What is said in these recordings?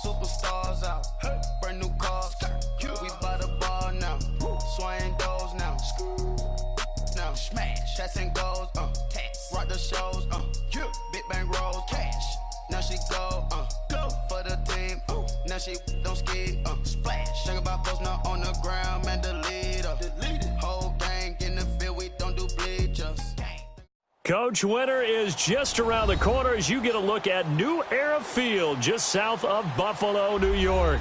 Superstars out. Hey. Brand new cars. We buy the ball now. Swing doors now. Now smash. Chats and goals. Tax. Rock the shows. Big bang rolls. Cash. Now she go. Go for the team. Now she don't ski. Splash. Think about post now on the ground. Man, delete her. Whole gang in the field. We don't do bleachers. Coach, winter is just around the corner as you get a look at New Era Field just south of Buffalo, New York.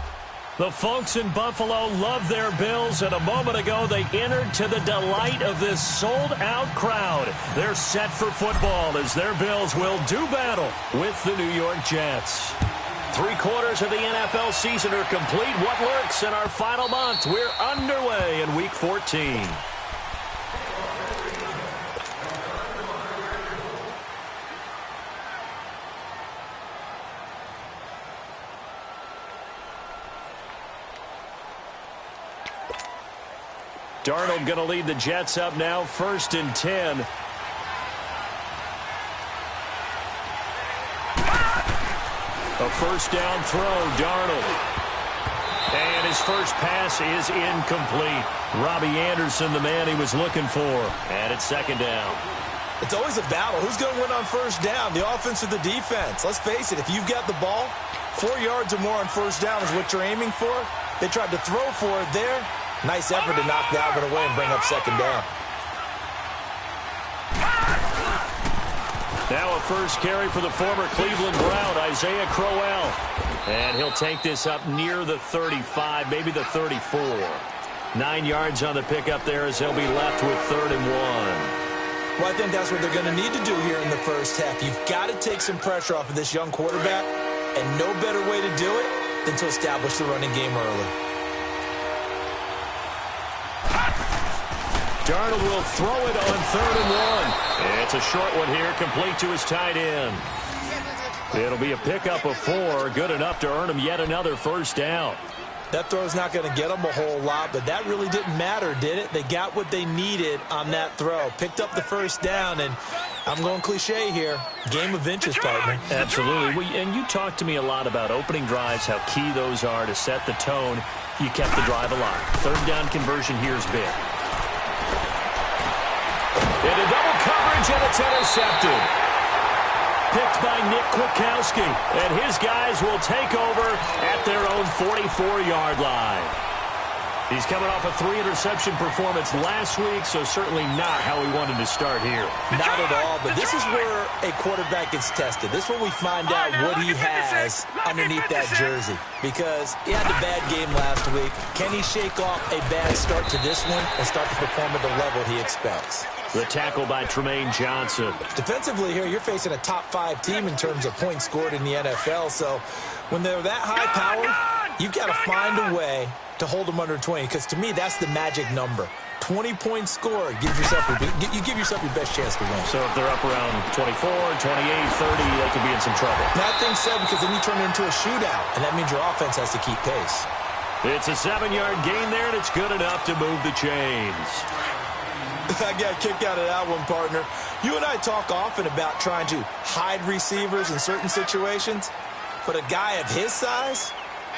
The folks in Buffalo love their Bills, and a moment ago they entered to the delight of this sold-out crowd. They're set for football as their Bills will do battle with the New York Jets. 3/4 of the NFL season are complete. What lurks in our final month? We're underway in Week 14. Darnold going to lead the Jets up now, 1st and 10. A first down throw, Darnold. And his first pass is incomplete. Robbie Anderson, the man he was looking for. And it's 2nd down. It's always a battle. Who's going to win on first down, the offense or the defense? Let's face it, if you've got the ball, 4 yards or more on first down is what you're aiming for. They tried to throw for it there. Nice effort to knock that one away and bring up 2nd down. Now a first carry for the former Cleveland Brown, Isaiah Crowell. And he'll take this up near the 35, maybe the 34. 9 yards on the pickup there as they'll be left with 3rd and 1. Well, I think that's what they're going to need to do here in the first half. You've got to take some pressure off of this young quarterback, and no better way to do it than to establish the running game early. Darnold will throw it on 3rd and 1. It's a short one here, complete to his tight end. It'll be a pickup of 4, good enough to earn him yet another first down. That throw's not going to get them a whole lot, but that really didn't matter, did it? They got what they needed on that throw. Picked up the first down, and I'm going cliche here. Game of inches, partner. Absolutely. And you talked to me a lot about opening drives, how key those are to set the tone. You kept the drive alive. 3rd down conversion here is big. Into double coverage, and it's intercepted. Picked by Nick Kwiatkowski, and his guys will take over at their own 44-yard line. He's coming off a 3-interception performance last week, so certainly not how he wanted to start here. Not at all, but this is where a quarterback gets tested. This is where we find out what he has underneath that jersey, because he had a bad game last week. Can he shake off a bad start to this one and start to perform at the level he expects? The tackle by Tremaine Johnson. Defensively here, you're facing a top-5 team in terms of points scored in the NFL, so when they're that high-powered, you've got to find a way to hold them under 20, because to me, that's the magic number. 20 points scored, you give yourself your best chance to win. So if they're up around 24, 28, 30, they could be in some trouble. I think so, because then you turn it into a shootout, and that means your offense has to keep pace. It's a 7-yard gain there, and it's good enough to move the chains. I got a kick out of that one, partner. You and I talk often about trying to hide receivers in certain situations, but a guy of his size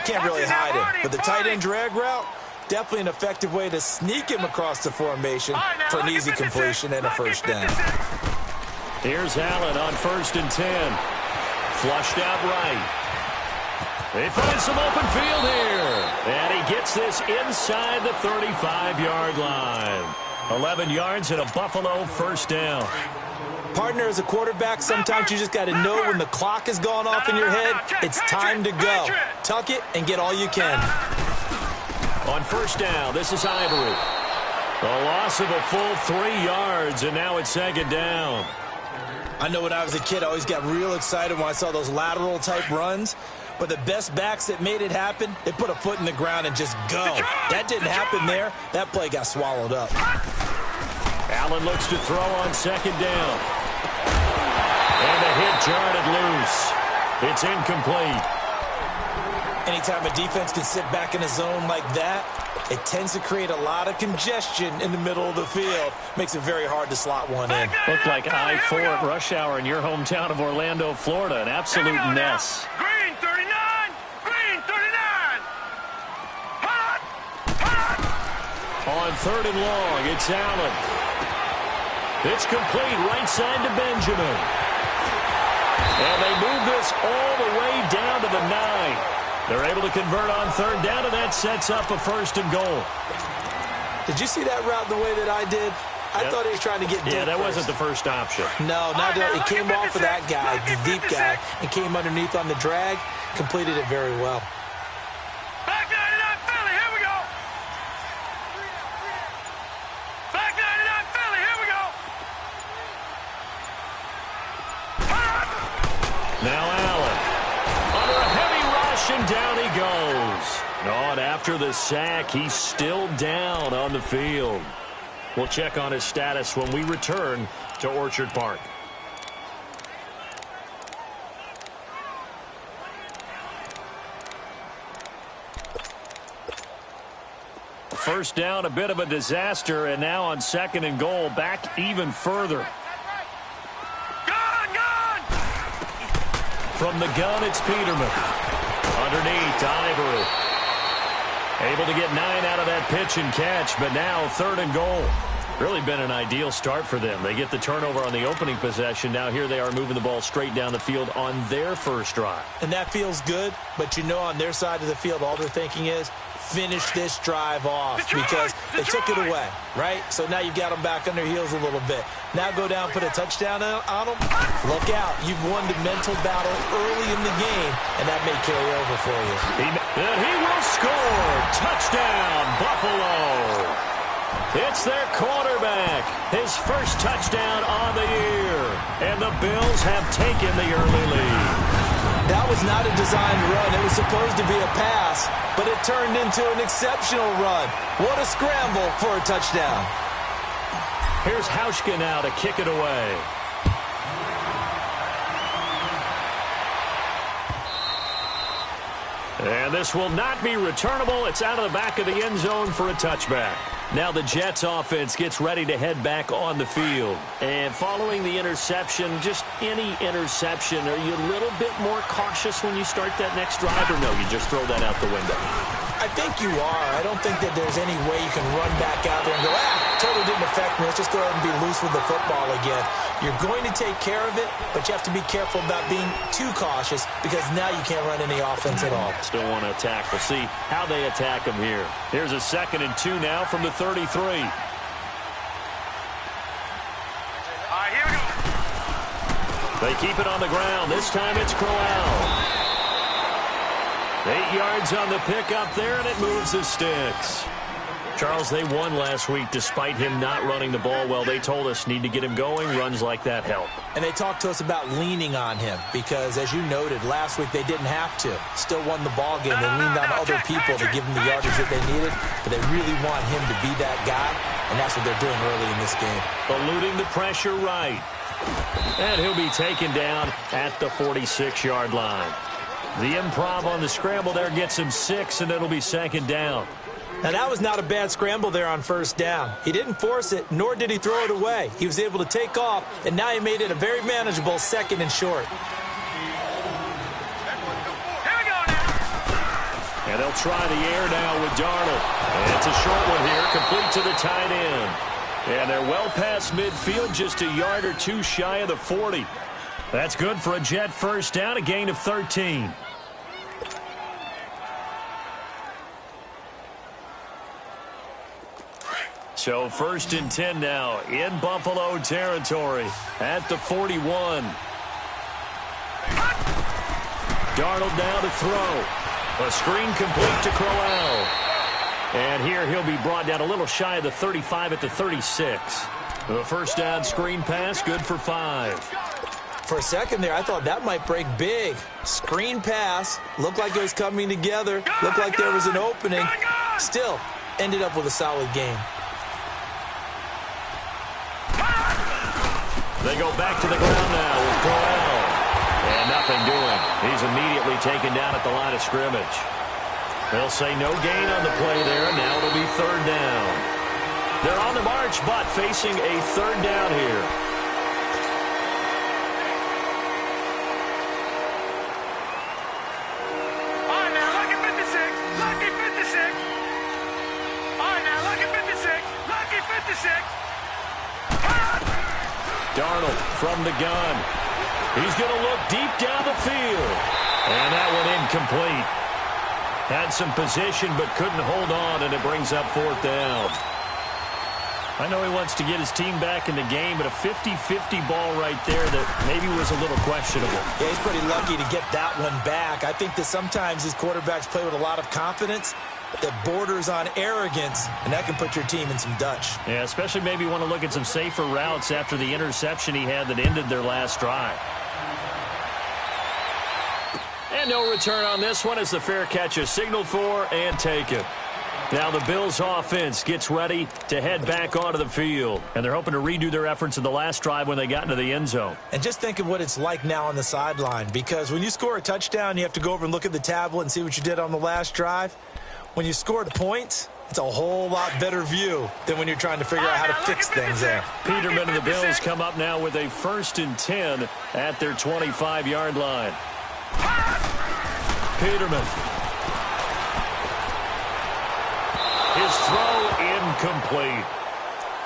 can't really hide him. But the tight end drag route, definitely an effective way to sneak him across the formation for an easy completion and a first down. Here's Allen on 1st and 10. Flushed out right. They find some open field here. And he gets this inside the 35-yard line. 11 yards and a Buffalo first down. Partner, as a quarterback, sometimes you just got to know when the clock has gone off in your head, it's time to go. Tuck it and get all you can. On first down, this is Ivory. A loss of a full 3 yards, and now it's 2nd down. I know when I was a kid, I always got real excited when I saw those lateral-type runs. But the best backs that made it happen, they put a foot in the ground and just go. That didn't happen there. That play got swallowed up. Allen looks to throw on 2nd down. And the hit jarred it loose. It's incomplete. Anytime a defense can sit back in a zone like that, it tends to create a lot of congestion in the middle of the field. Makes it very hard to slot one in. Looked like I-4 at rush hour in your hometown of Orlando, Florida. An absolute mess. on 3rd and long. It's Allen. It's complete right side to Benjamin. And they move this all the way down to the 9. They're able to convert on 3rd down, and that sets up a 1st and goal. Did you see that route the way that I did? I thought he was trying to get deep. Yeah, that wasn't the first option. No, it came off of that guy, the deep guy, and came underneath on the drag. Completed it very well. Back 99 Philly, here we go. Back 99 Philly, here we go. Now Allen. Under a heavy rush, and down he goes. And after the sack, he's still down on the field. We'll check on his status when we return to Orchard Park. First down, a bit of a disaster, and now on 2nd and goal, back even further. Gun! From the gun, it's Peterman. Underneath, Ivory. Able to get 9 out of that pitch and catch, but now 3rd and goal. Really been an ideal start for them. They get the turnover on the opening possession. Now here they are moving the ball straight down the field on their first drive. And that feels good, but you know on their side of the field, all they're thinking is, finish this drive off because they took it away, right? So now you've got them back on their heels a little bit. Now go down, put a touchdown on them. Look out. You've won the mental battle early in the game, and that may carry over for you. He will score. Touchdown, Buffalo. It's their quarterback. His first touchdown on the year. And the Bills have taken the early lead. That was not a designed run. It was supposed to be a pass, but it turned into an exceptional run. What a scramble for a touchdown. Here's Hauschka now to kick it away. And this will not be returnable. It's out of the back of the end zone for a touchback. Now the Jets offense gets ready to head back on the field. And following the interception, just any interception, are you a little bit more cautious when you start that next drive, or no, you just throw that out the window? I think you are. I don't think that there's any way you can run back out there and go, totally didn't affect me. Let's just go ahead and be loose with the football again. You're going to take care of it, but you have to be careful about being too cautious because now you can't run any offense at all. Still want to attack. We'll see how they attack him here. Here's a 2nd and 2 now from the 33. All right, here we go. They keep it on the ground. This time it's Crowell. 8 yards on the pickup there, and it moves the sticks. Charles, they won last week despite him not running the ball well. They told us need to get him going. Runs like that help. And they talked to us about leaning on him because, as you noted, last week they didn't have to. Still won the ball game. They leaned on other people to give them the yardage that they needed, but they really want him to be that guy, and that's what they're doing early in this game. Eluding the pressure right. And he'll be taken down at the 46-yard line. The improv on the scramble there gets him 6, and it'll be 2nd down. Now, that was not a bad scramble there on 1st down. He didn't force it, nor did he throw it away. He was able to take off, and now he made it a very manageable 2nd and short. Here we go now. And they'll try the air now with Darnold. And it's a short one here, complete to the tight end. And they're well past midfield, just a yard or two shy of the 40. That's good for a Jet first down, a gain of 13. So 1st and 10 now in Buffalo territory at the 41. Darnold now to throw. A screen complete to Crowell. And here he'll be brought down a little shy of the 35 at the 36. The first down screen pass, good for 5. For a second there, I thought that might break big. Screen pass. Looked like it was coming together. Looked like there was an opening. Still, ended up with a solid game. They go back to the ground now with Crowell. And nothing doing. He's immediately taken down at the line of scrimmage. They'll say no gain on the play there. Now it'll be 3rd down. They're on the march, but facing a 3rd down here. All right, now, lucky 56. Lucky 56. All right, now, lucky 56. Darnold from the gun. He's going to look deep down the field. And that one incomplete. Had some position but couldn't hold on, and it brings up fourth down. I know he wants to get his team back in the game, but a 50-50 ball right there that maybe was a little questionable. Yeah, he's pretty lucky to get that one back. I think that sometimes his quarterbacks play with a lot of confidence that borders on arrogance, and that can put your team in some Dutch. Yeah, especially maybe you want to look at some safer routes after the interception he had that ended their last drive. And no return on this one as the fair catch is signaled for and taken. Now the Bills offense gets ready to head back onto the field. And they're hoping to redo their efforts in the last drive when they got into the end zone. And just think of what it's like now on the sideline, because when you score a touchdown, you have to go over and look at the tablet and see what you did on the last drive. When you scored points, it's a whole lot better view than when you're trying to figure out how to fix things there. Peterman and the Bills come up now with a 1st and 10 at their 25-yard line. Peterman. His throw incomplete.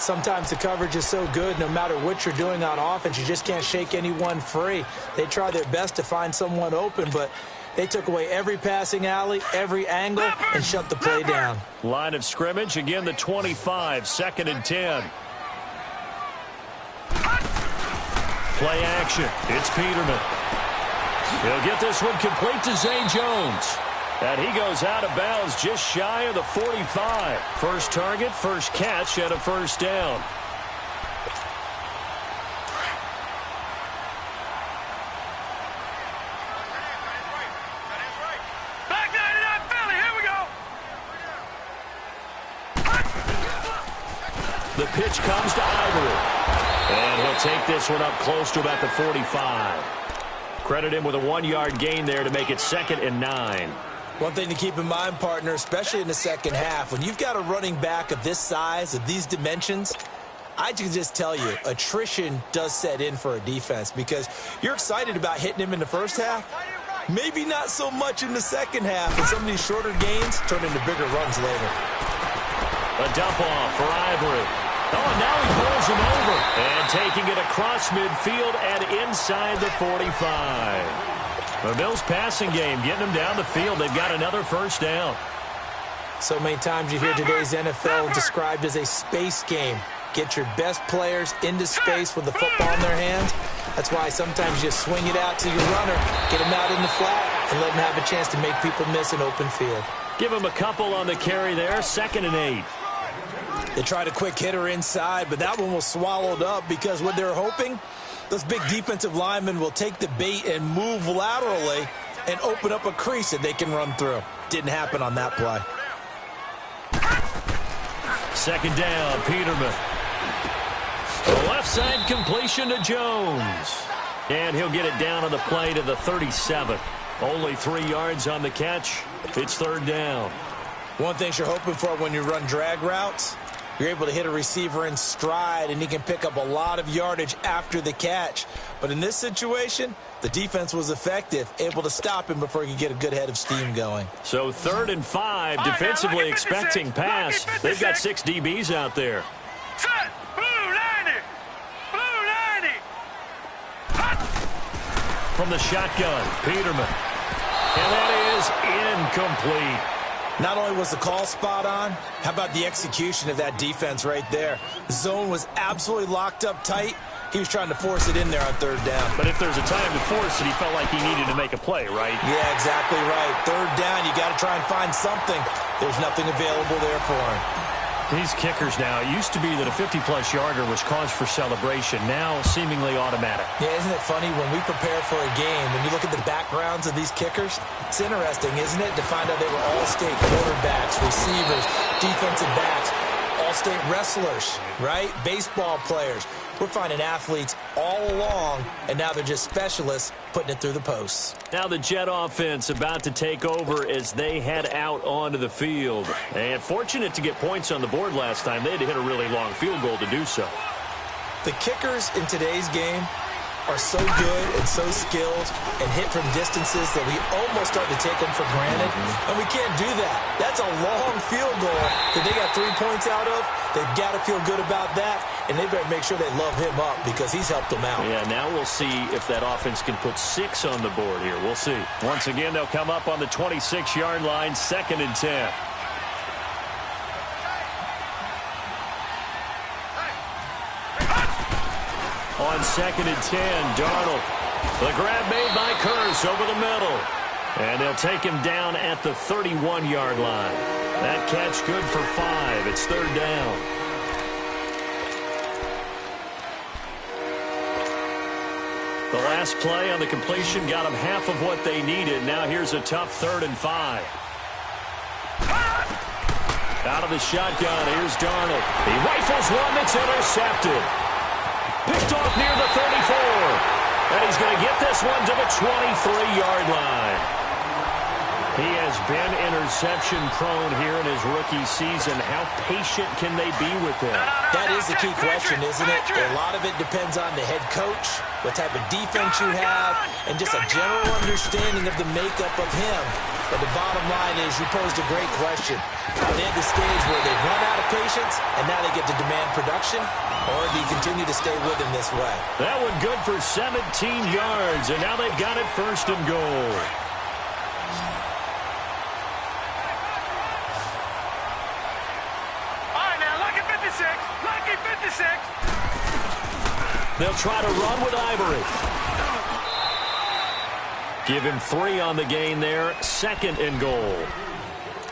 Sometimes the coverage is so good, no matter what you're doing on offense, you just can't shake anyone free. They try their best to find someone open, but they took away every passing alley, every angle, and shut the play down. Line of scrimmage, again the 25, 2nd and 10. Play action. It's Peterman. He'll get this one complete to Zay Jones. And he goes out of bounds just shy of the 45. First target, first catch, and a first down. Back 99 Philly, here we go. The pitch comes to Ivory. And he'll take this one up close to about the 45. Credit him with a 1-yard gain there to make it 2nd and 9. One thing to keep in mind, partner, especially in the second half, when you've got a running back of this size, of these dimensions, I can just tell you, attrition does set in for a defense because you're excited about hitting him in the first half. Maybe not so much in the second half, and some of these shorter gains turn into bigger runs later. A dump off for Ivory. Oh, and now he pulls him over. And taking it across midfield and inside the 45. The Bills passing game, getting them down the field. They've got another first down. So many times you hear today's NFL described as a space game. Get your best players into space with the football in their hands. That's why sometimes you swing it out to your runner, get them out in the flat, and let them have a chance to make people miss an open field. Give him a couple on the carry there, 2nd and 8. They tried a quick hitter inside, but that one was swallowed up because what they're hoping, those big defensive linemen will take the bait and move laterally and open up a crease that they can run through. Didn't happen on that play. 2nd down, Peterman. The left side completion to Jones. And he'll get it down on the play to the 37. Only 3 yards on the catch. It's 3rd down. One thing you're hoping for when you run drag routes, you're able to hit a receiver in stride, and he can pick up a lot of yardage after the catch. But in this situation, the defense was effective, able to stop him before he could get a good head of steam going. So 3rd and 5, defensively expecting pass. They've got 6 DBs out there. Set. Blue 90. Blue 90. From the shotgun, Peterman. And that is incomplete. Not only was the call spot on, how about the execution of that defense right there? The zone was absolutely locked up tight. He was trying to force it in there on 3rd down. But if there's a time to force it, he felt like he needed to make a play, right? Yeah, exactly right. 3rd down, you got to try and find something. There's nothing available there for him. These kickers now, it used to be that a 50-plus yarder was cause for celebration. Now, seemingly automatic. Yeah, isn't it funny when we prepare for a game, when you look at the backgrounds of these kickers, it's interesting, isn't it, to find out they were all-state quarterbacks, receivers, defensive backs, all-state wrestlers, right? Baseball players. We're finding athletes all along, and now they're just specialists putting it through the posts. Now the Jet offense about to take over as they head out onto the field. And fortunate to get points on the board last time. They had to hit a really long field goal to do so. The kickers in today's game, are so good and so skilled and hit from distances that we almost start to take them for granted, and we can't do that. That's a long field goal that they got 3 points out of. They've got to feel good about that, and they better make sure they love him up because he's helped them out. Yeah, now we'll see if that offense can put 6 on the board here. We'll see. Once again, they'll come up on the 26-yard line, 2nd and 10. On 2nd and 10, Darnold. The grab made by Curse over the middle. And they'll take him down at the 31-yard line. That catch good for 5. It's 3rd down. The last play on the completion got them half of what they needed. Now here's a tough 3rd and 5. Out of the shotgun, here's Darnold. He rifles one that's intercepted. Picked off near the 34. And he's going to get this one to the 23-yard line. He has been interception-prone here in his rookie season. How patient can they be with him? That is the key question, isn't it? A lot of it depends on the head coach, what type of defense you have, and just a general understanding of the makeup of him. But the bottom line is you posed a great question. Are they at the stage where they've run out of patience and now they get to demand production? Or do you continue to stay with him this way? That one good for 17 yards, and now they've got it 1st and goal. All right, now, lucky 56. Lucky 56. They'll try to run with Ivory. Give him 3 on the gain there, 2nd and goal.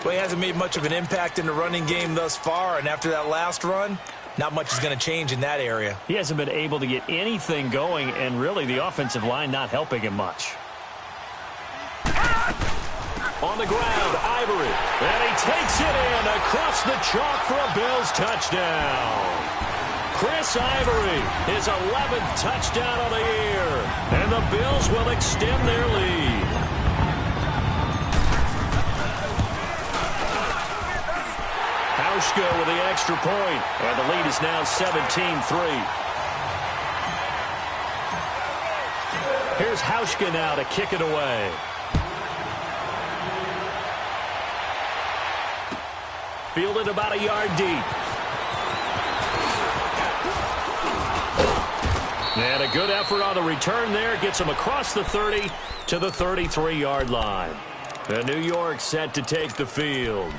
Well, he hasn't made much of an impact in the running game thus far, and after that last run, not much is going to change in that area. He hasn't been able to get anything going, and really the offensive line not helping him much. On the ground, Ivory, and he takes it in across the chalk for a Bills touchdown. Chris Ivory, his 11th touchdown of the year, and the Bills will extend their lead. Hauschka with the extra point, and the lead is now 17-3. Here's Hauschka now to kick it away. Fielded about a yard deep. And a good effort on the return there. Gets him across the 30 to the 33-yard line. The New York set to take the field.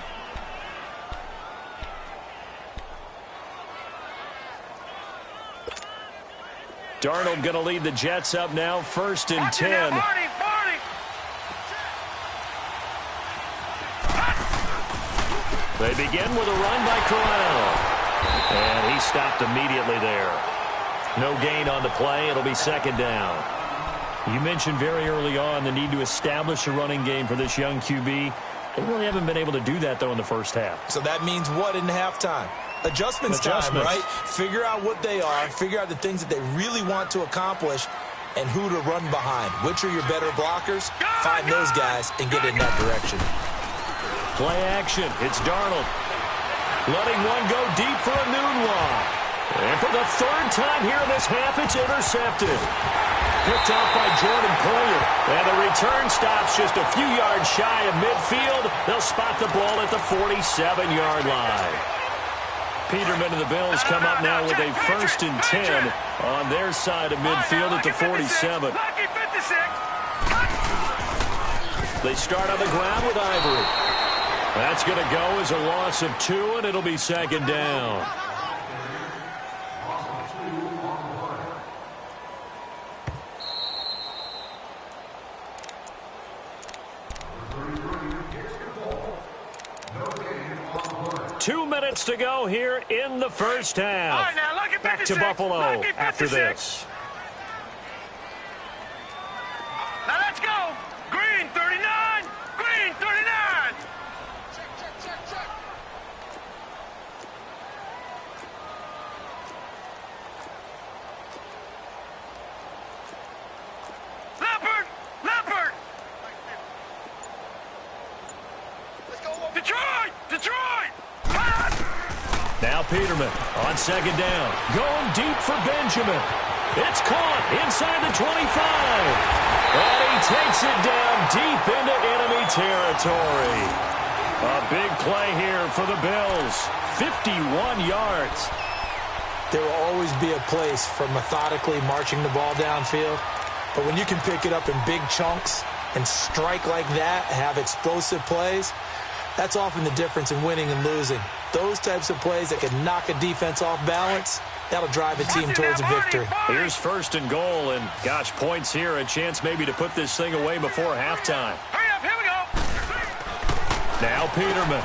Darnold going to lead the Jets up now, 1st and 10. They begin with a run by Corral. And he stopped immediately there. No gain on the play. It'll be 2nd down. You mentioned very early on the need to establish a running game for this young QB. They really haven't been able to do that, though, in the first half. So that means what in halftime? Adjustments time, right? Figure out what they are, figure out the things that they really want to accomplish, and who to run behind. Which are your better blockers? Find those guys and get in that direction. Play action. It's Darnold. Letting one go deep for a noon walk. And for the 3rd time here in this half, it's intercepted. Picked off by Jordan Poyer. And the return stops just a few yards shy of midfield. They'll spot the ball at the 47-yard line. Peterman and the Bills come up now with a 1st and 10 on their side of midfield at the 47. They start on the ground with Ivory. That's going to go as a loss of 2, and it'll be 2nd down. Two minutes to go here in the first half. Right, now, back to Buffalo after this. Now let's go. Green 39. Green 39. Leopard. Leopard. Let's go. Detroit. Detroit. Now Peterman on 2nd down. Going deep for Benjamin. It's caught inside the 25. And he takes it down deep into enemy territory. A big play here for the Bills. 51 yards. There will always be a place for methodically marching the ball downfield. But when you can pick it up in big chunks and strike like that, have explosive plays, that's often the difference in winning and losing. Those types of plays that can knock a defense off balance, that'll drive a team towards a victory. Here's 1st and goal, and gosh, points here, a chance maybe to put this thing away before halftime. Hurry up, here we go. Now Peterman.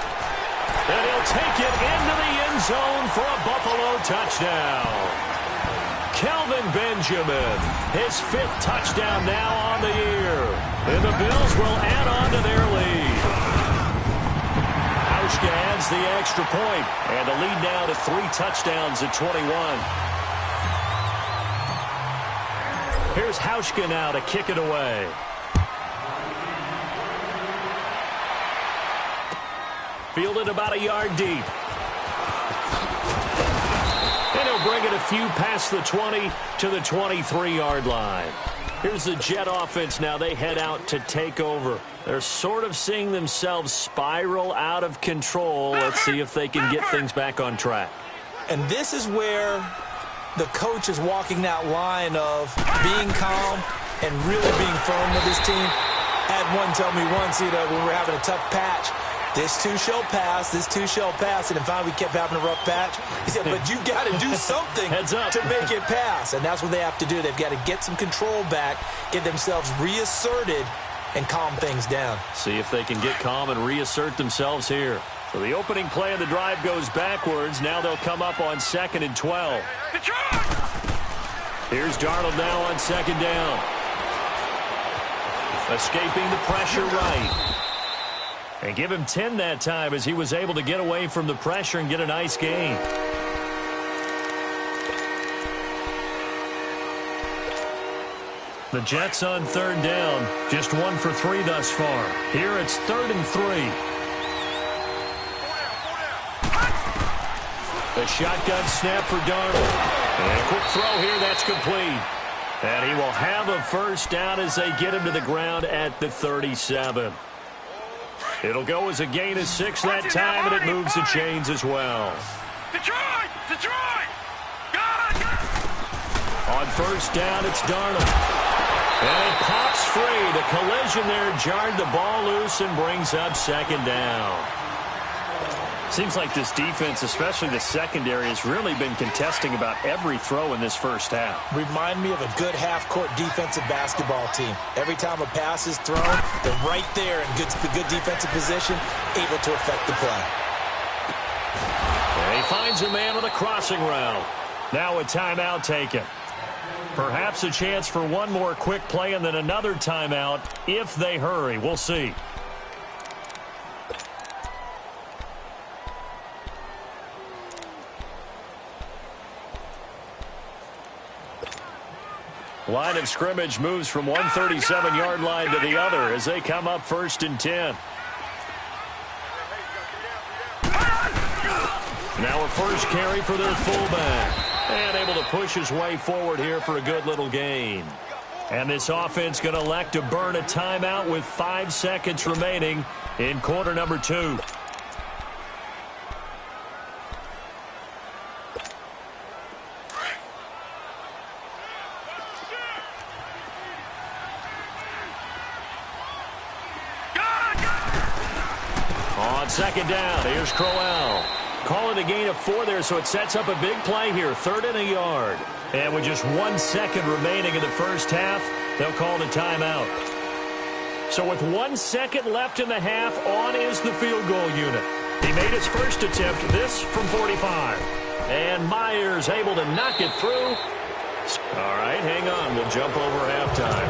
And he'll take it into the end zone for a Buffalo touchdown. Kelvin Benjamin, his 5th touchdown now on the year. And the Bills will add on to their lead. Hauschka adds the extra point, and the lead now to 3 touchdowns at 21. Here's Hauschka now to kick it away. Fielded about a yard deep. And he'll bring it a few past the 20 to the 23-yard line. Here's the Jet offense now. They head out to take over. They're sort of seeing themselves spiral out of control. Let's see if they can get things back on track. And this is where the coach is walking that line of being calm and really being firm with his team. I had one tell me once, when we were having a tough patch, this too shall pass, this too shall pass. And then finally we kept having a rough patch. He said, but you got to do something to make it pass. And that's what they have to do. They've got to get some control back, get themselves reasserted, and calm things down. See if they can get calm and reassert themselves here. So the opening play of the drive goes backwards. Now they'll come up on 2nd and 12. Here's Darnold now on 2nd down. Escaping the pressure right. And give him 10 that time as he was able to get away from the pressure and get a nice gain. The Jets on 3rd down. Just 1 for 3 thus far. Here it's 3rd and 3. The shotgun snap for Darnold. And a quick throw here, that's complete. And he will have a 1st down as they get him to the ground at the 37. It'll go as a gain of 6 that time, and it moves the chains as well. Detroit! Detroit! On 1st down, it's Darnold. And it pops free. The collision there jarred the ball loose and brings up 2nd down. Seems like this defense, especially the secondary, has really been contesting about every throw in this first half. Remind me of a good half-court defensive basketball team. Every time a pass is thrown, they're right there in good defensive position, able to affect the play. And he finds a man with a crossing route. Now a timeout taken. Perhaps a chance for one more quick play and then another timeout if they hurry. We'll see. Line of scrimmage moves from one 37-yard line to the other as they come up 1st and 10. Now a first carry for their fullback. And able to push his way forward here for a good little gain. And this offense going to elect to burn a timeout with 5 seconds remaining in quarter number 2. On 2nd down, here's Crowell. Calling a gain of 4 there, so it sets up a big play here. 3rd and a yard. And with just 1 second remaining in the first half, they'll call it a timeout. So with 1 second left in the half, on is the field goal unit. He made his first attempt, this from 45. And Myers able to knock it through. All right, hang on. We'll jump over halftime.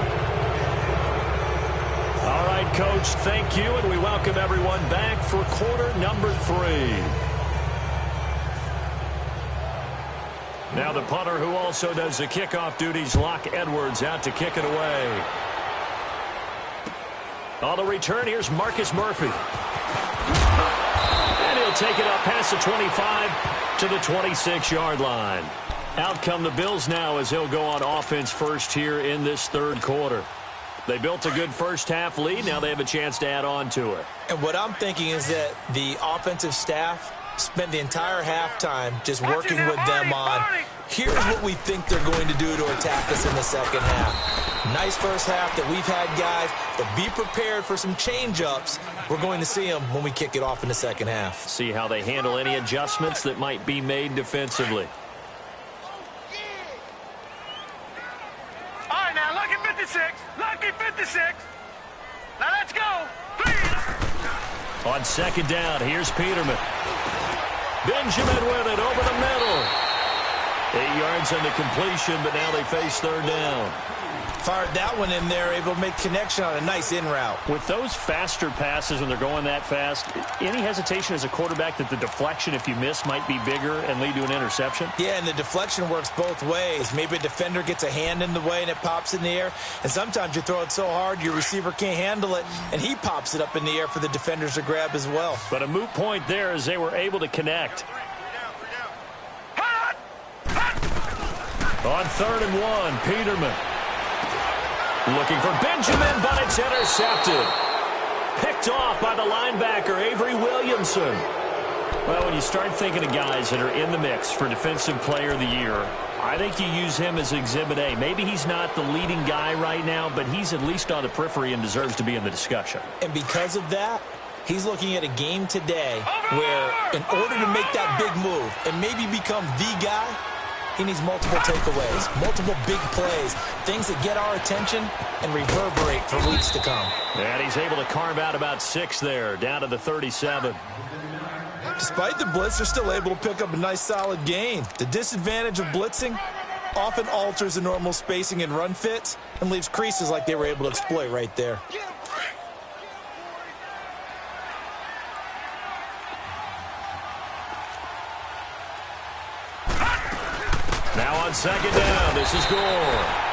All right, Coach, thank you, and we welcome everyone back for quarter number 3. Now the punter who also does the kickoff duties, Locke Edwards, out to kick it away. On the return, here's Marcus Murphy. And he'll take it up past the 25 to the 26-yard line. Out come the Bills now as he'll go on offense first here in this third quarter. They built a good first-half lead. Now they have a chance to add on to it. And what I'm thinking is that the offensive staff spent the entire halftime just working with them on, here's what we think they're going to do to attack us in the second half. Nice first half that we've had, guys, but be prepared for some change-ups. We're going to see them when we kick it off in the second half. See how they handle any adjustments that might be made defensively. All right, now, lucky 56. Lucky 56. Now, let's go. Please. On second down, here's Peterman. Benjamin with it over the middle. 8 yards on the completion, but now they face third down. Fired that one in there, able to make connection on a nice in route. With those faster passes when they're going that fast, any hesitation as a quarterback that the deflection, if you miss, might be bigger and lead to an interception? Yeah, and the deflection works both ways. Maybe a defender gets a hand in the way and it pops in the air, and sometimes you throw it so hard your receiver can't handle it, and he pops it up in the air for the defenders to grab as well. But a moot point there as they were able to connect. On 3rd and 1, Peterman. Looking for Benjamin, but it's intercepted. Picked off by the linebacker, Avery Williamson. Well, when you start thinking of guys that are in the mix for Defensive Player of the Year, I think you use him as Exhibit A. Maybe he's not the leading guy right now, but he's at least on the periphery and deserves to be in the discussion. And because of that, he's looking at a game today where in order to make that big move and maybe become the guy, he needs multiple takeaways, multiple big plays, things that get our attention and reverberate for weeks to come. And he's able to carve out about 6 there, down to the 37. Despite the blitz, they're still able to pick up a nice solid gain. The disadvantage of blitzing often alters the normal spacing and run fits and leaves creases like they were able to exploit right there. Now on second down, this is Gore.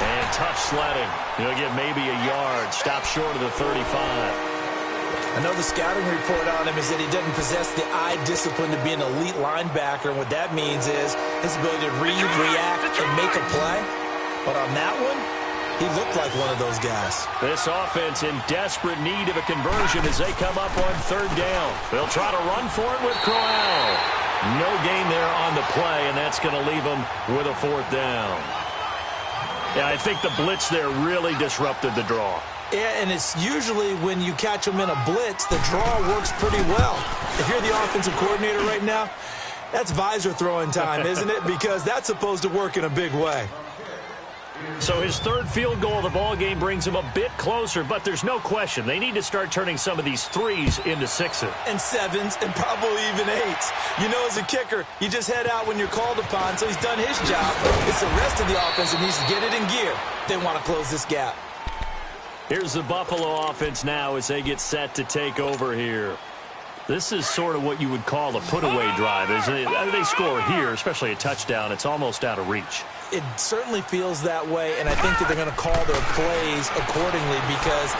And tough sledding. He'll get maybe a yard. Stop short of the 35. I know the scouting report on him is that he doesn't possess the eye discipline to be an elite linebacker. And what that means is his ability to read, react, and make a play. But on that one, he looked like one of those guys. This offense in desperate need of a conversion as they come up on 3rd down. They'll try to run for it with Crowell. No gain there on the play, and that's going to leave them with a 4th down. Yeah, I think the blitz there really disrupted the draw. Yeah, and it's usually when you catch them in a blitz, the draw works pretty well. If you're the offensive coordinator right now, that's visor throwing time, isn't it? Because that's supposed to work in a big way. So his 3rd field goal of the ball game brings him a bit closer, but there's no question they need to start turning some of these 3s into 6s. And 7s and probably even 8s. You know, as a kicker, you just head out when you're called upon, so he's done his job. It's the rest of the offense that needs to get it in gear. They want to close this gap. Here's the Buffalo offense now as they get set to take over here. This is sort of what you would call a put-away drive, isn't it? They score here, especially a touchdown. It's almost out of reach. It certainly feels that way, and I think that they're going to call their plays accordingly because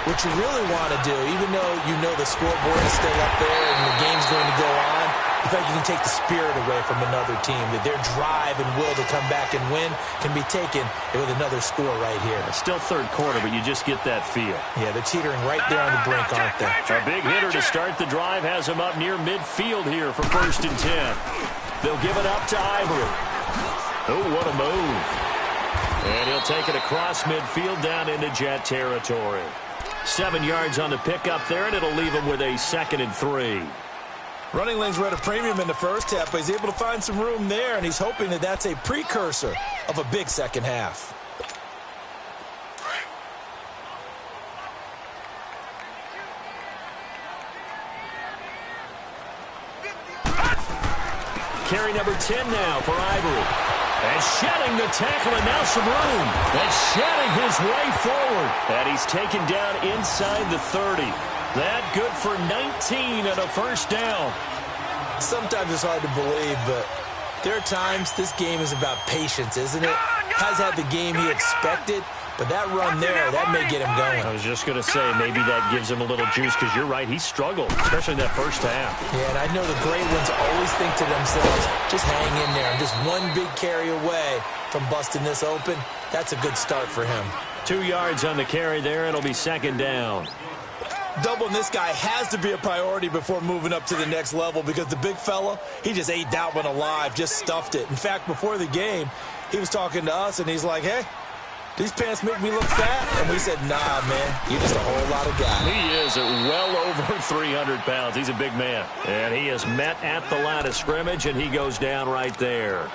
what you really want to do, even though you know the scoreboard is still up there and the game's going to go on, in fact, you can take the spirit away from another team, that their drive and will to come back and win can be taken with another score right here. It's still 3rd quarter, but you just get that feel. Yeah, they're teetering right there on the brink, aren't they? A big hitter to start the drive has him up near midfield here for 1st and 10. They'll give it up to Ivory. Oh, what a move. And he'll take it across midfield down into Jet territory. 7 yards on the pickup there, and it'll leave him with a 2nd and 3. Running lanes were at a premium in the first half, but he's able to find some room there, and he's hoping that that's a precursor of a big second half. Carry number 10 now for Ivory. And shedding the tackle, and now some room. And shedding his way forward. And he's taken down inside the 30. That good for 19 and a 1st down. Sometimes it's hard to believe, but there are times this game is about patience, isn't it? Has had the game he expected, But that run there, that may get him going. I was just going to say, maybe that gives him a little juice, because you're right, he struggled, especially in that first half. Yeah, and I know the great ones always think to themselves, just hang in there. I'm just one big carry away from busting this open. That's a good start for him. 2 yards on the carry there. It'll be second down. Doubling this guy has to be a priority before moving up to the next level, because the big fella, he just ate that one alive, just stuffed it. In fact, before the game, he was talking to us, and he's like, hey, these pants make me look fat? And we said, nah, man, you're just a whole lot of guy. He is at well over 300 pounds. He's a big man. And he is met at the line of scrimmage, and he goes down right there.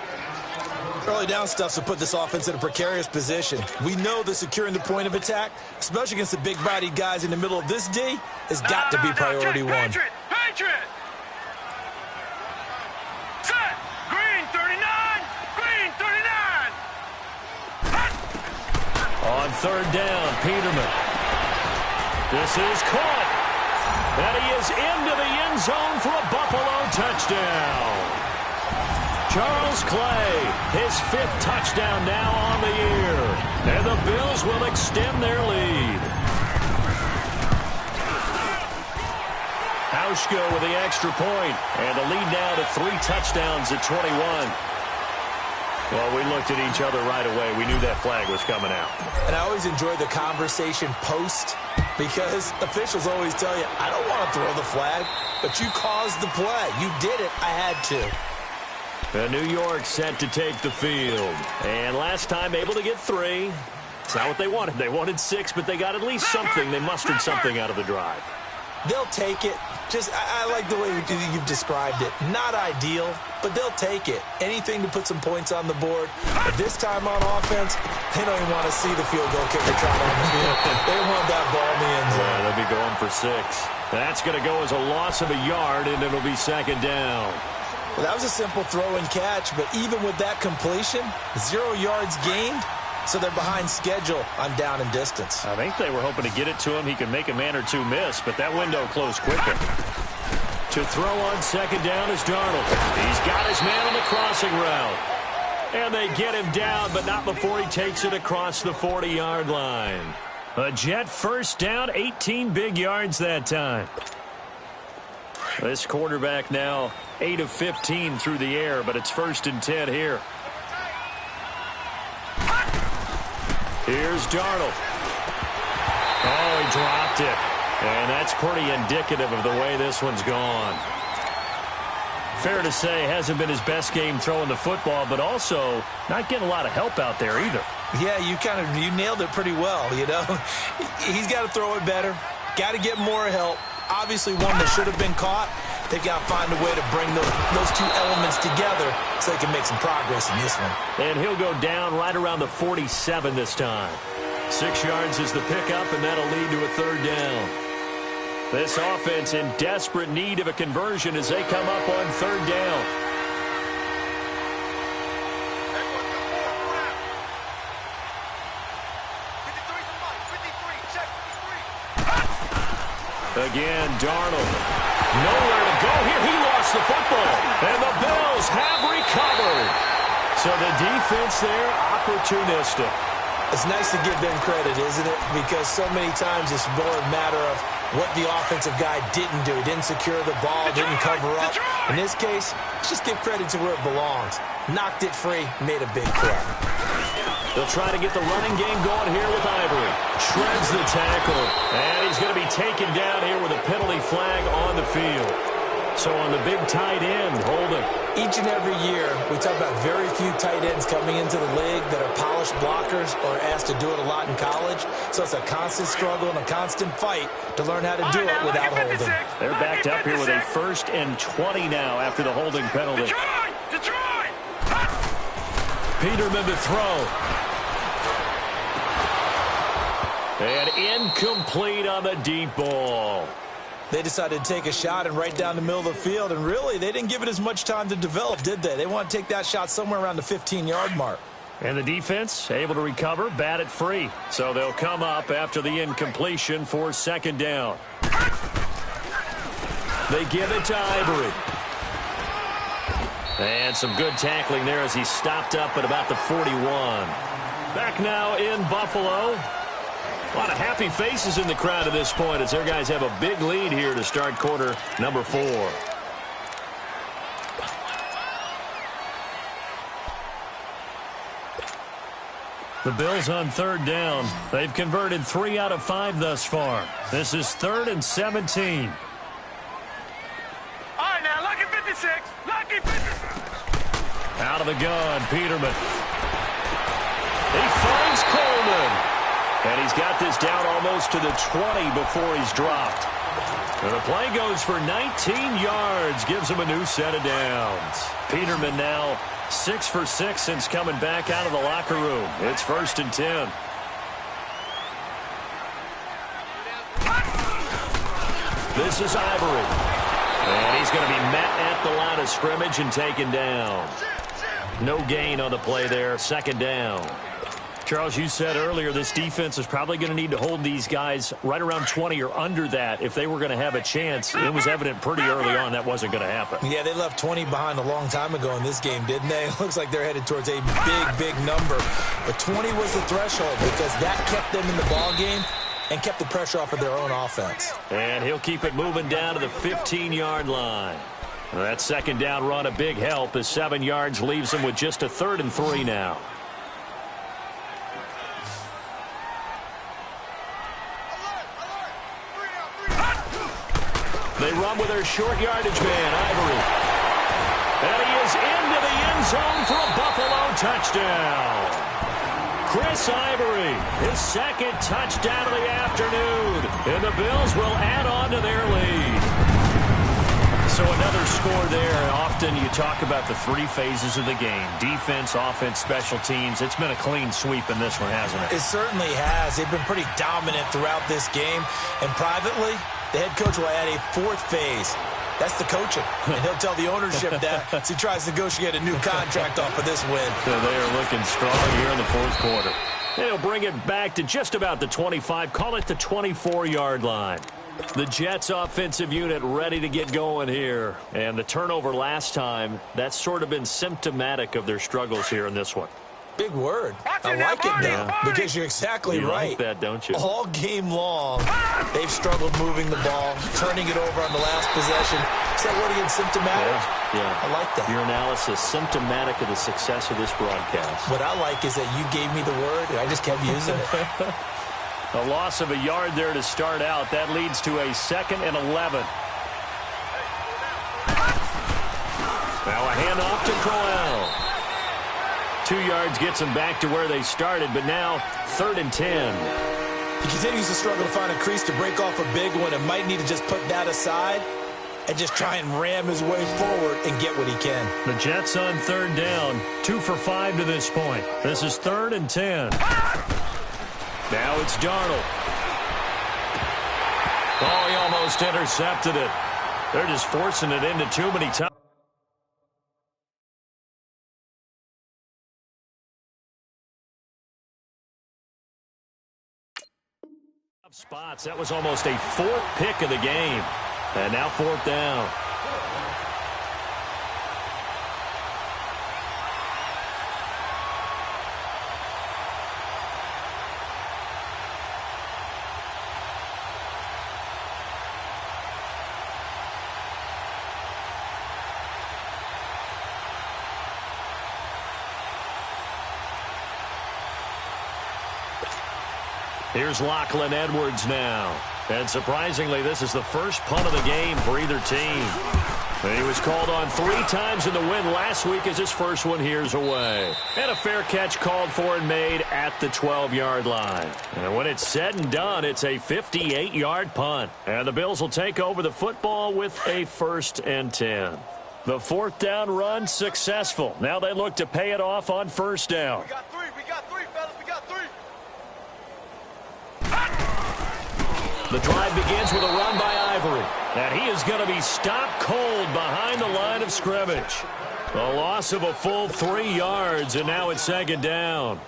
Early down stuffs will put this offense in a precarious position. We know that securing the point of attack, especially against the big-bodied guys in the middle of this D, has got to be priority one. Patriot! Set! Green 39! Green 39! On third down, Peterman. This is caught. And he is into the end zone for a Buffalo touchdown. Charles Clay, his 5th touchdown now on the year. And the Bills will extend their lead. Hauschka with the extra point. And the lead now to 3 touchdowns at 21. Well, we looked at each other right away. We knew that flag was coming out. And I always enjoy the conversation post, because officials always tell you, I don't want to throw the flag, but you caused the play. You did it. I had to. New York set to take the field. And last time able to get 3. It's not what they wanted. They wanted 6, but they got at least something. They mustered something out of the drive. They'll take it. I like the way you've described it. Not ideal, but they'll take it. Anything to put some points on the board. But this time on offense, they don't even want to see the field goal kicker trying on the field. They want that ball in the end zone. Yeah, they'll be going for 6. That's going to go as a loss of a yard, and it'll be second down. Well, that was a simple throw and catch, but even with that completion, 0 yards gained, so they're behind schedule on down and distance. I think they were hoping to get it to him. He could make a man or 2 miss, but that window closed quickly. To throw on second down is Darnold. He's got his man on the crossing route. And they get him down, but not before he takes it across the 40-yard line. A Jet first down, 18 big yards that time. This quarterback now 8 of 15 through the air, but it's 1st and 10 here. Here's Darnold. Oh, he dropped it. And that's pretty indicative of the way this one's gone. Fair to say, hasn't been his best game throwing the football, but also not getting a lot of help out there either. Yeah, you nailed it pretty well, you know. He's got to throw it better. Got to get more help. Obviously one that should have been caught. They've got to find a way to bring those 2 elements together so they can make some progress in this one. And he'll go down right around the 47 this time. 6 yards is the pickup, and that'll lead to a 3rd down. This offense in desperate need of a conversion as they come up on 3rd down. Again, Darnold. Nowhere to go here. He lost the football. And the Bills have recovered. So the defense there, opportunistic. It's nice to give them credit, isn't it? Because so many times it's more a matter of what the offensive guy didn't do. He didn't secure the ball, didn't cover up. In this case, let's just give credit to where it belongs. Knocked it free, made a big play. They'll try to get the running game going here with Ivory. Shreds the tackle. And he's going to be taken down here with a penalty flag on the field. So on the big tight end, holding. Each and every year, we talk about very few tight ends coming into the league that are polished blockers or asked to do it a lot in college. So it's a constant struggle and a constant fight to learn how to do it without holding. They're backed up here with a 1st and 20 now after the holding penalty. Detroit! Peterman to throw. And incomplete on the deep ball. They decided to take a shot and right down the middle of the field, and really, they didn't give it as much time to develop, did they? They want to take that shot somewhere around the 15-yard mark. And the defense able to recover, bat it free. So they'll come up after the incompletion for 2nd down. They give it to Ivory. And some good tackling there as he stopped up at about the 41. Back now in Buffalo. A lot of happy faces in the crowd at this point as their guys have a big lead here to start quarter number 4. The Bills on 3rd down. They've converted 3 out of 5 thus far. This is 3rd and 17. All right, now, lucky 56. Lucky 56. Out of the gun, Peterman. He finds Coleman. And he's got this down almost to the 20 before he's dropped. And the play goes for 19 yards. Gives him a new set of downs. Peterman now 6 for 6 since coming back out of the locker room. It's 1st and 10. This is Ivory. And he's going to be met at the line of scrimmage and taken down. No gain on the play there. 2nd down. Charles, you said earlier this defense is probably going to need to hold these guys right around 20 or under that if they were going to have a chance. It was evident pretty early on that wasn't going to happen. Yeah, they left 20 behind a long time ago in this game, didn't they? It looks like they're headed towards a big number. But 20 was the threshold because that kept them in the ball game and kept the pressure off of their own offense. And he'll keep it moving down to the 15-yard line. That 2nd down run a big help as 7 yards leaves them with just a 3rd and 3 now. They run with their short yardage man, Ivory. And he is into the end zone for a Buffalo touchdown. Chris Ivory, his 2nd touchdown of the afternoon. And the Bills will add on to their lead. So another score there. Often you talk about the 3 phases of the game. Defense, offense, special teams. It's been a clean sweep in this one, hasn't it? It certainly has. They've been pretty dominant throughout this game. And privately, the head coach will add a 4th phase. That's the coaching. And he'll tell the ownership that as he tries to negotiate a new contract off of this win. So they are looking strong here in the 4th quarter. They'll bring it back to just about the 25. Call it the 24-yard line. The Jets offensive unit ready to get going here. And the turnover last time, that's sort of been symptomatic of their struggles here in this one. Big word. I like it now because you're exactly right. You like that, don't you? All game long, they've struggled moving the ball, turning it over on the last possession. Is that word again, symptomatic? Yeah. I like that. Your analysis, symptomatic of the success of this broadcast. What I like is that you gave me the word, and I just kept using it. A loss of a yard there to start out. That leads to a 2nd and 11. Now a handoff to Crowell. 2 yards gets them back to where they started, but now 3rd and 10. He continues to struggle to find a crease to break off a big one and might need to just put that aside and just try and ram his way forward and get what he can. The Jets on 3rd down, 2 for 5 to this point. This is 3rd and 10. Now it's Darnold. Oh, he almost intercepted it. They're just forcing it into too many times. Spots. That was almost a 4th pick of the game. And now 4th down. Here's Lachlan Edwards now. And surprisingly, this is the first punt of the game for either team. He was called on 3 times in the win last week as his first one here's away. And a fair catch called for and made at the 12-yard line. And when it's said and done, it's a 58-yard punt. And the Bills will take over the football with a 1st and 10. The 4th down run successful. Now they look to pay it off on 1st down. We got 3, fellas. We got 3. The drive begins with a run by Ivory. And he is going to be stopped cold behind the line of scrimmage. A loss of a full 3 yards, and now it's 2nd down.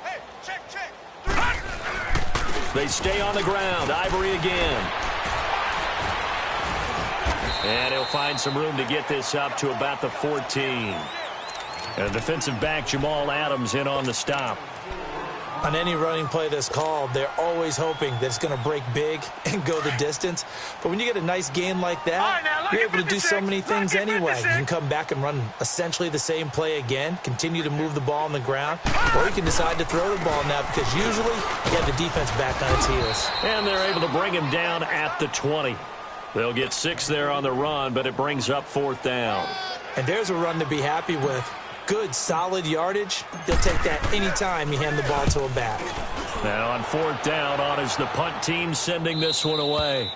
Hey, check. They stay on the ground. Ivory again. And he'll find some room to get this up to about the 14. And defensive back Jamal Adams in on the stop. On any running play that's called, they're always hoping that it's going to break big and go the distance. But when you get a nice gain like that, you're able to do so many things anyway. You can come back and run essentially the same play again, continue to move the ball on the ground, or you can decide to throw the ball now because usually you have the defense back on its heels. And they're able to bring him down at the 20. They'll get 6 there on the run, but it brings up 4th down. And there's a run to be happy with. Good, solid yardage. They'll take that anytime you hand the ball to a back. Now on 4th down, on is the punt team sending this one away.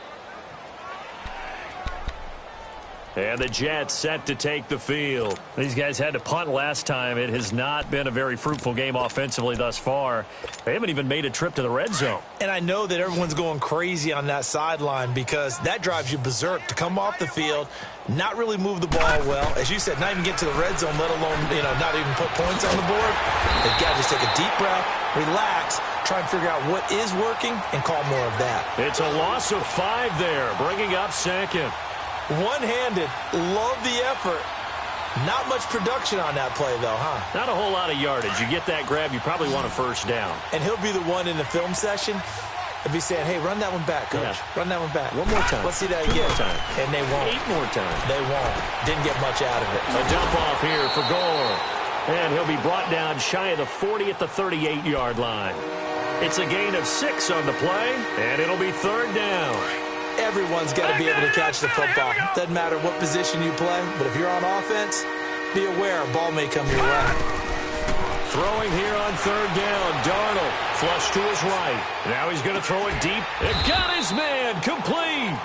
And the Jets set to take the field. These guys had to punt last time. It has not been a very fruitful game offensively thus far. They haven't even made a trip to the red zone. And I know that everyone's going crazy on that sideline because that drives you berserk to come off the field, not really move the ball well. As you said, not even get to the red zone, let alone, not even put points on the board. They've got to just take a deep breath, relax, try and figure out what is working, and call more of that. It's a loss of 5 there, bringing up 2nd. One-handed, love the effort. Not much production on that play, though, huh? Not a whole lot of yardage. You get that grab, you probably want a 1st down. And he'll be the one in the film session. He'll be saying, hey, run that one back, coach. Yeah. Run that one back. One more time. Let's see that 2 again. more time. And they won't. 8 more times. They won't. Didn't get much out of it. A dump off here for Gore. And he'll be brought down shy of the 40 at the 38-yard line. It's a gain of 6 on the play, and it'll be 3rd down. Everyone's got to be able to catch the football. Doesn't matter what position you play, but if you're on offense, be aware a ball may come your way. Throwing here on 3rd down, Darnold flush to his right. Now he's going to throw it deep. It got his man, complete.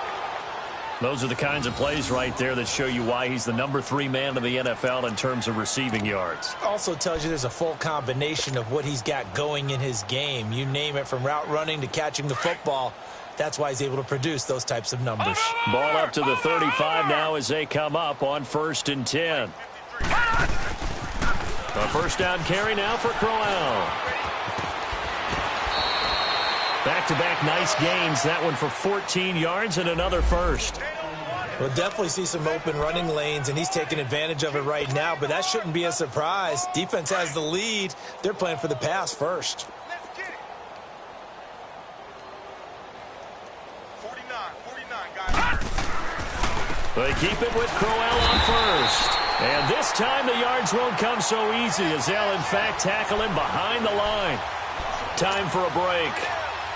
Those are the kinds of plays right there that show you why he's the number 3 man in the NFL in terms of receiving yards. Also tells you there's a full combination of what he's got going in his game. You name it, from route running to catching the football. That's why he's able to produce those types of numbers. Ball up to the 35 now as they come up on 1st and 10. A 1st down carry now for Crowell. Back-to-back nice gains. That one for 14 yards and another 1st. We'll definitely see some open running lanes, and he's taking advantage of it right now, but that shouldn't be a surprise. Defense has the lead. They're playing for the pass first. They keep it with Crowell on 1st. And this time the yards won't come so easy as they'll, in fact, tackle him behind the line. Time for a break.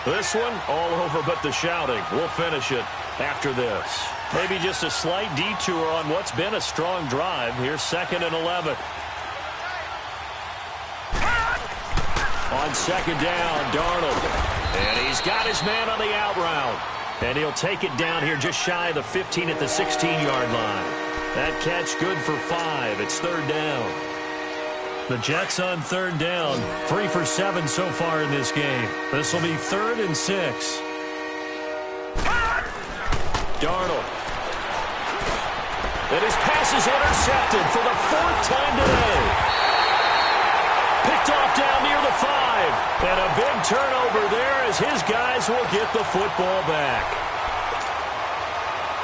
This one, all over but the shouting. We'll finish it after this. Maybe just a slight detour on what's been a strong drive. Here's 2nd and 11. On 2nd down, Darnold. And he's got his man on the out route. And he'll take it down here just shy of the 15 at the 16-yard line. That catch good for 5. It's 3rd down. The Jets on 3rd down. 3 for 7 so far in this game. This will be 3rd and 6. Darnold. And his pass is intercepted for the 4th time today. Picked off down near the 5. And a big turnover there as his guys will get the football back.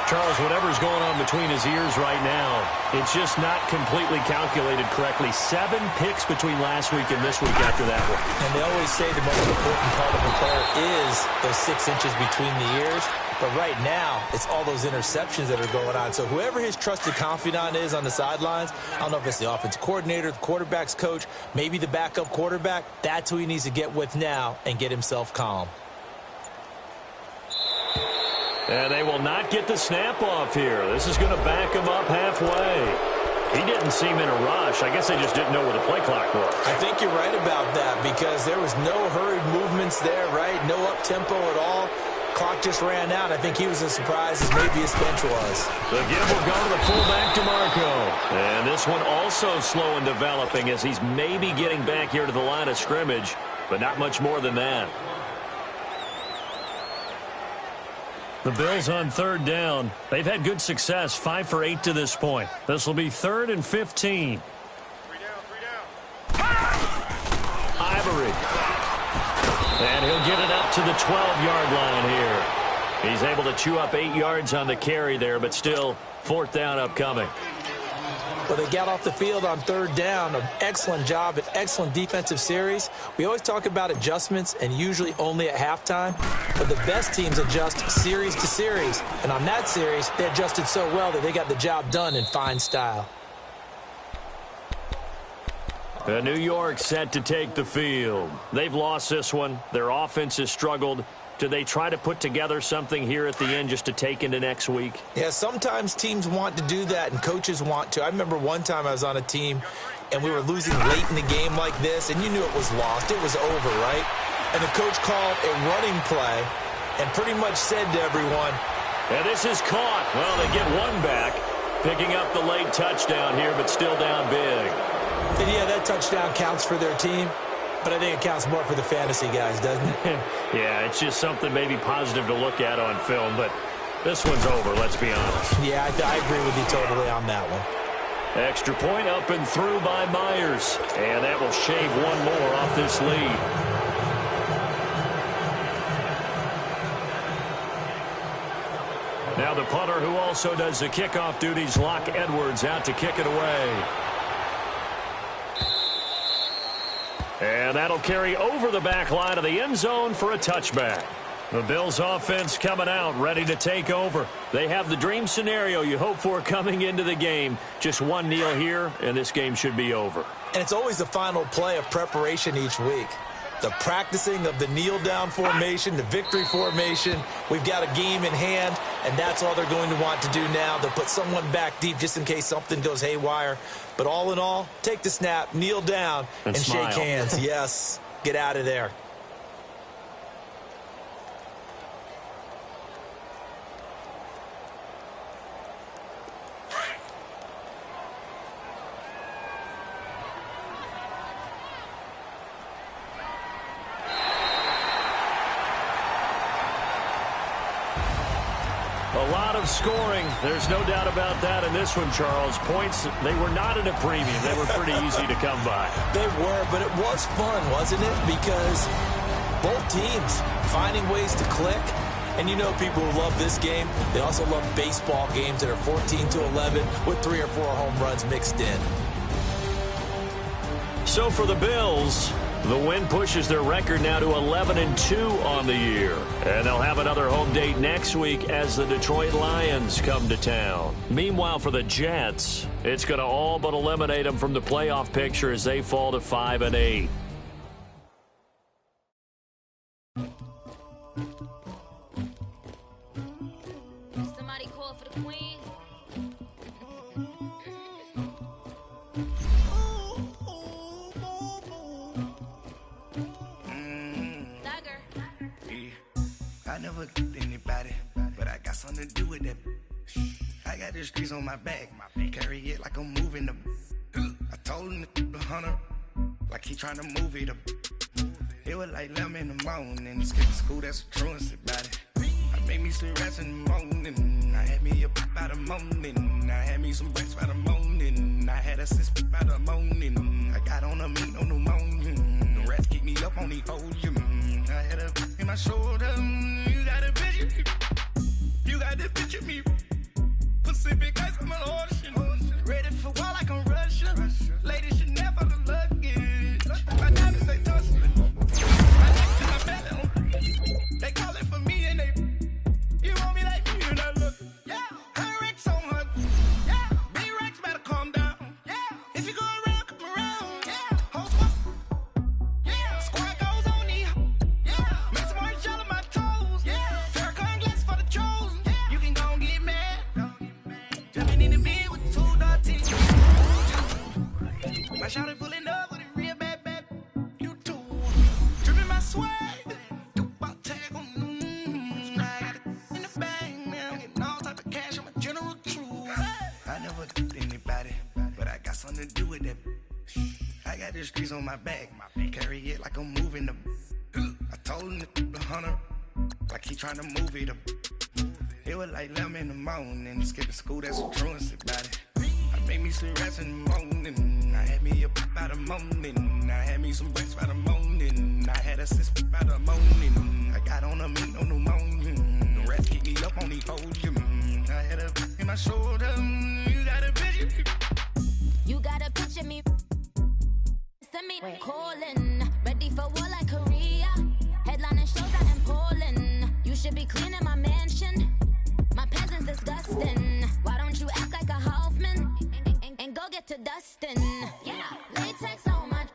Charles, whatever's going on between his ears right now, it's just not completely calculated correctly. 7 picks between last week and this week after that one. And they always say the most important part of the player is those 6 inches between the ears. But right now, it's all those interceptions that are going on. So whoever his trusted confidant is on the sidelines, I don't know if it's the offensive coordinator, the quarterback's coach, maybe the backup quarterback, that's who he needs to get with now and get himself calm. And they will not get the snap off here. This is going to back him up halfway. He didn't seem in a rush. I guess they just didn't know where the play clock was. I think you're right about that because there was no hurried movements there, right? No up-tempo at all. Clock just ran out. I think he was as surprised as maybe his bench was. The give will go to the fullback, DeMarco. And this one also slow in developing as he's maybe getting back here to the line of scrimmage, but not much more than that. The Bills on 3rd down. They've had good success, 5 for 8 to this point. This will be 3rd and 15. 3 down. Ivory. And he'll get it up to the 12-yard line here. He's able to chew up 8 yards on the carry there, but still 4th down upcoming. Well, they got off the field on 3rd down. An excellent job, an excellent defensive series. We always talk about adjustments, and usually only at halftime. But the best teams adjust series to series. And on that series, they adjusted so well that they got the job done in fine style. New York set to take the field. They've lost this one. Their offense has struggled. Do they try to put together something here at the end just to take into next week? Yeah, sometimes teams want to do that and coaches want to. I remember one time I was on a team and we were losing late in the game like this, and you knew it was lost. It was over, right? And the coach called a running play and pretty much said to everyone, and this is caught. Well, they get one back, picking up the late touchdown here, but still down big. And yeah, that touchdown counts for their team. But I think it counts more for the fantasy guys, doesn't it? Yeah, it's just something maybe positive to look at on film, but this one's over, let's be honest. Yeah, I agree with you totally on that one. Extra point up and through by Myers, and that will shave one more off this lead. Now the punter who also does the kickoff duties, Locke Edwards, out to kick it away. And that'll carry over the back line of the end zone for a touchback. The Bills offense coming out, ready to take over. They have the dream scenario you hope for coming into the game. Just one kneel here, and this game should be over. And it's always the final play of preparation each week. The practicing of the kneel-down formation, the victory formation. We've got a game in hand, and that's all they're going to want to do now. They'll put someone back deep just in case something goes haywire. But all in all, take the snap, kneel down, and shake hands. Yes, get out of there. A lot of scoring. There's no doubt about that in this one, Charles. Points, they were not at a premium. They were pretty easy to come by. They were, but it was fun, wasn't it? Because both teams finding ways to click. And you know people who love this game, they also love baseball games that are 14-11 with 3 or 4 home runs mixed in. So for the Bills, the win pushes their record now to 11-2 on the year. And they'll have another home date next week as the Detroit Lions come to town. Meanwhile, for the Jets, it's going to all but eliminate them from the playoff picture as they fall to 5-8. Somebody call for the queen. I never killed anybody, but I got something to do with that. I got the streets on my back, carry it like I'm moving the. I told him the hunter, like he trying to move it up. It was like 11 in the morning, skip school, that's a truancy about it. I made me some rats in the morning, I had me up by the morning, I had me some breaks by the morning, I had a sis by the morning, I got on a meat on the morning, the rats keep me up on the ocean, I had a in my shoulder, you got a picture me, you got the picture me, Pacific ice on my ocean, ready for war like I'm Russian, ladies should never the luggage, my diamonds they tussling, my neck to my belly, they call it for me and they, you want me like me and I look, yeah, her Rex on her, yeah, big Rex better calm down, yeah, if you go around, come around, yeah, hold up, yeah, squad goes on the, yeah, make some orange gel on my toes, yeah, Farrakhan glass for the chosen, yeah, you can go and get mad, jumping in the bed with 2.30, my shawty pulling up with a real bad, you too, dripping my swag, do about tag on, I got it in the bag, man, getting all type of cash, I'm a general true, I never killed anybody, but I got something to do with that, I got the streets on my back, carry it like I'm moving the, I told him the hunter, like he trying to move it up, it was like 11 in the morning, skipping school, that's a truancy about it, I made me some rats in the morning, I had me up by the morning, I had me some breaks by the morning, I had a sis by the morning, I got on a meat on the morning, the rats keep me up on these hoes. I had a in my shoulder. You got a picture. You got a picture me. Send me calling. Ready for war like Korea. Headlining shows out in Poland. You should be cleaning my mansion. My peasant's disgusting. Why don't you act like a Hoffman and go get to dustin'? Yeah, latex on my.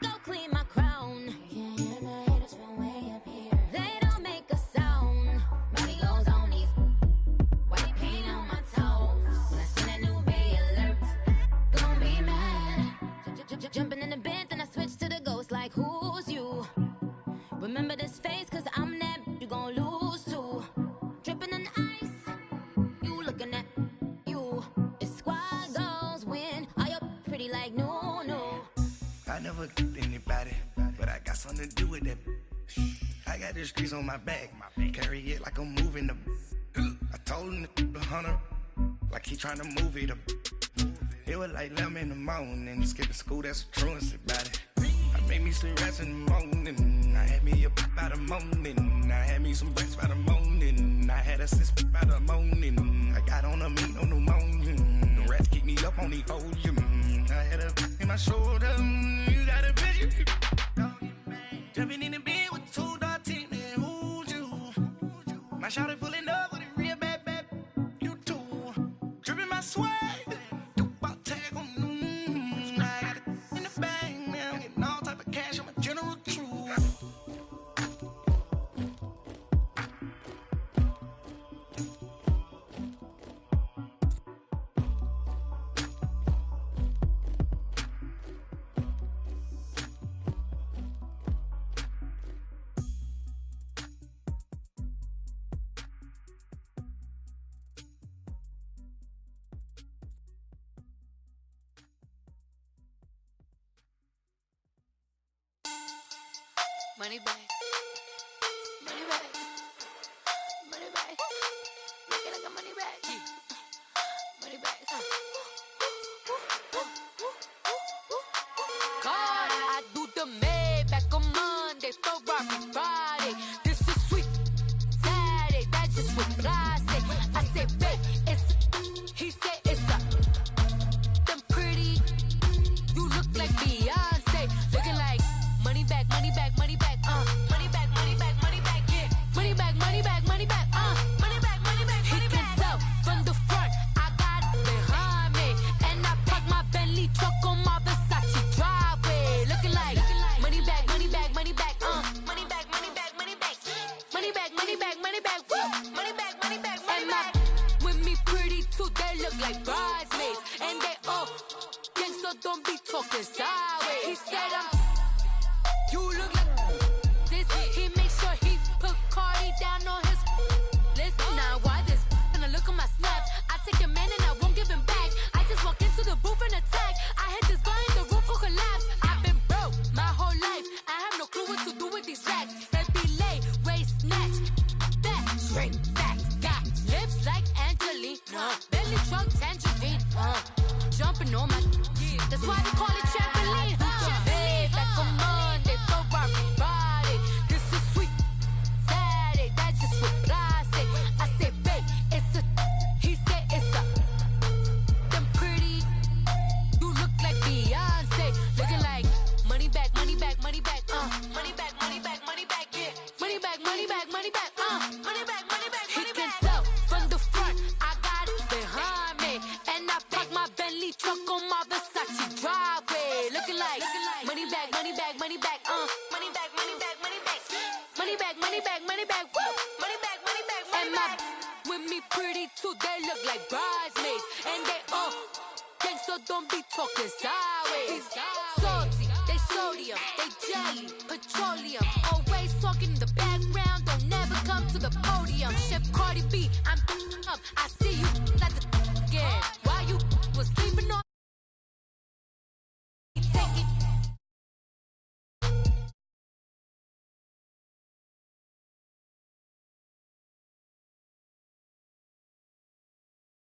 Go clean my crown. Can't hear the haters from way up here. They don't make a sound. Money goes on these. White paint on my toes. When I see that new bay alert, gon' be mad. Jumping in the bed, then I switch to the ghost like who's you? Remember this face, cause I'm that you gon' lose too. Dripping in ice, you looking at you. It's squad goals win. Are you pretty like no? I never anybody, but I got something to do with that. I got the streets on my back, carry it like I'm moving the. I told him the hunter, like he trying to move it up. It was like 11 in the morning, skipping school, that's a truancy about it. I made me some rats in the morning, I had me up by the morning, I had me some breaks by the morning, I had a sis by the morning, I got on a meat on the morning, the rats keep me up on these hoes, I had a in my shoulder, you got a picture. Jumping in the bed with 2 dark teeth, man, who's you? My shawty pulling up with a real bad, you too. Dripping my swag. Money back. Money back. Money back. Make it like a money back. Money back. God, I do the Maybach on Monday, Ferrari Friday. This is sweet Saturday. That's just what I say. I say, babe, it's. He said it's a. Them pretty. You look like Beyonce. Looking like money back, money back, money back. Money back, money back, money back, yeah. Money back, money back, money back, money back, money back, money back. He can tell from the front, I got it behind me. And I park my Bentley truck on my Versace driveway. Looking like money back, money back, money back, money back, money back, money back. Money back, money back, money back, woo. Money back, money back, money back. With me pretty too, they look like bridesmaids. And they all gang, so don't be talking sideways. He said you look like this. He makes sure he put Cardi down on his list. Now why this? And I look at my snap. I take a man and I won't give him back. I just walk into the booth and attack. I hit this guy in the roof will collapse. I've been broke my whole life. I have no clue what to do with these racks. Every lay, waist snatch, back, straight back. Got lips like Angelina, belly truck tangerine. Jumping on my, that's why they call it trampoline. Back on Monday, Ferrari Friday. This is sweet Saturday. That's just what I say. I say, babe, it's a. He said it's a. Them pretty. You look like Beyonce. Looking like money back, money back, money back. Money back, money back, money back. Yeah. Money back, money back, money back. Money back, money back, money back. He can tell from the front, I got it behind me, and I park my Bentley truck on my Versace driveway. Looking like money back, money back, money back, money back, money back, money back, money back, money back, money back, woo, money back, money back, money back. With me pretty too, they look like bridesmaids, and they all gang, so don't be talking sideways. Salty, they sodium, they jelly, petroleum, always talking in the background, don't never come to the podium. Chef Cardi B, I'm up, I see you like the again. Why you was sleeping on?